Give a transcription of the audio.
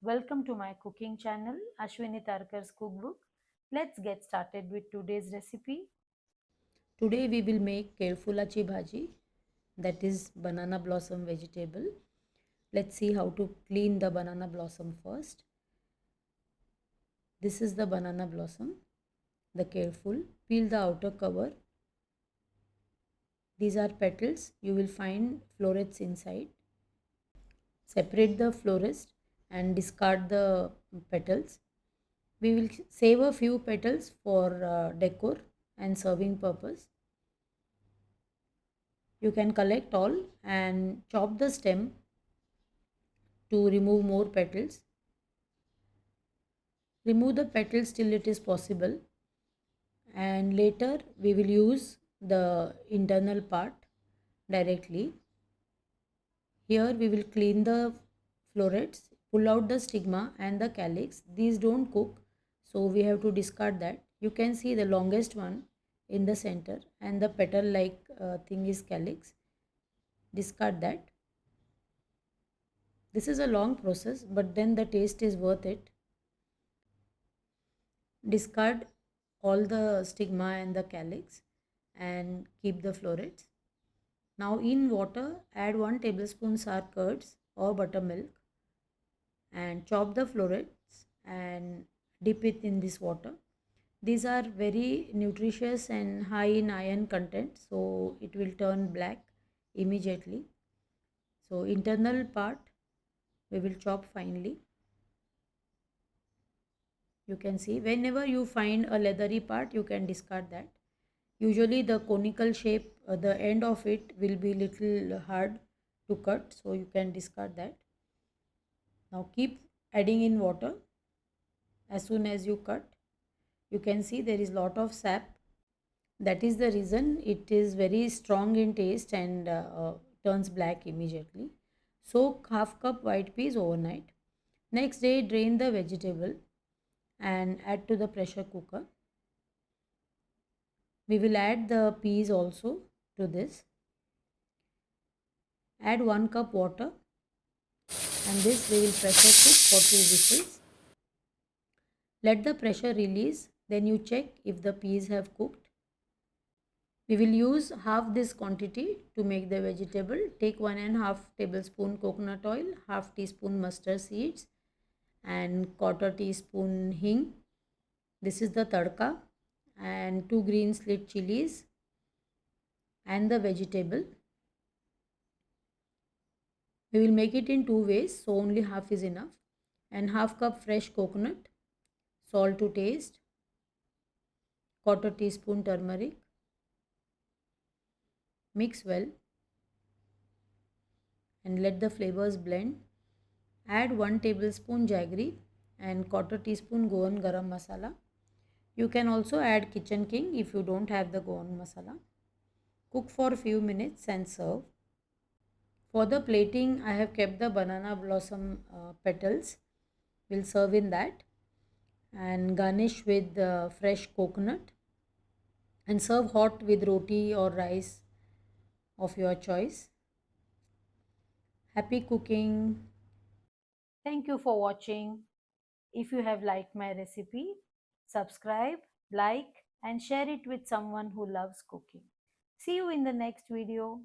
Welcome to my cooking channel, Ashwini Tarkar's cookbook. Let's get started with today's recipe. Today we will make Kelfulachi bhaji, that is banana blossom vegetable. Let's see how to clean the banana blossom first. This is the banana blossom, the careful. Peel the outer cover. These are petals. You will find florets inside. Separate the florets and discard the petals. We will save a few petals for decor and serving purpose. You can collect all and chop the stem to remove more petals. Remove the petals till it is possible, and later we will use the internal part directly. Here we will clean the florets, pull out the stigma and the calyx. These don't cook, so we have to discard that. You can see the longest one in the center and the petal like thing is calyx. Discard that. This is a long process, but then the taste is worth it. Discard all the stigma and the calyx and keep the florets. Now in water add 1 tablespoon sour curds or buttermilk and chop the florets and dip it in this water. These are very nutritious and high in iron content, so it will turn black immediately. So internal part we will chop finely. You can see whenever you find a leathery part you can discard that. Usually the conical shape, the end of it will be little hard to cut, so you can discard that. Now keep adding in water as soon as you cut. You can see there is lot of sap. That is the reason it is very strong in taste and turns black immediately. Soak half cup white peas overnight. Next day drain the vegetable and add to the pressure cooker. We will add the peas also to this. Add 1 cup water and this we will pressure cook for 2 whistles. Let the pressure release, then you check if the peas have cooked. We will use half this quantity to make the vegetable. Take 1.5 tablespoon coconut oil, half teaspoon mustard seeds and quarter teaspoon hing. This is the tadka, and 2 green slit chilies and the vegetable. We will make it in 2 ways, so only half is enough. And half cup fresh coconut, salt to taste, quarter teaspoon turmeric. Mix well and let the flavors blend. Add 1 tablespoon jaggery and quarter teaspoon Goan garam masala. You can also add kitchen king if you don't have the Goan masala. Cook for a few minutes and serve. For the plating, I have kept the banana blossom petals. We'll serve in that and garnish with fresh coconut and serve hot with roti or rice of your choice. Happy cooking! Thank you for watching. If you have liked my recipe, subscribe, like, and share it with someone who loves cooking. See you in the next video.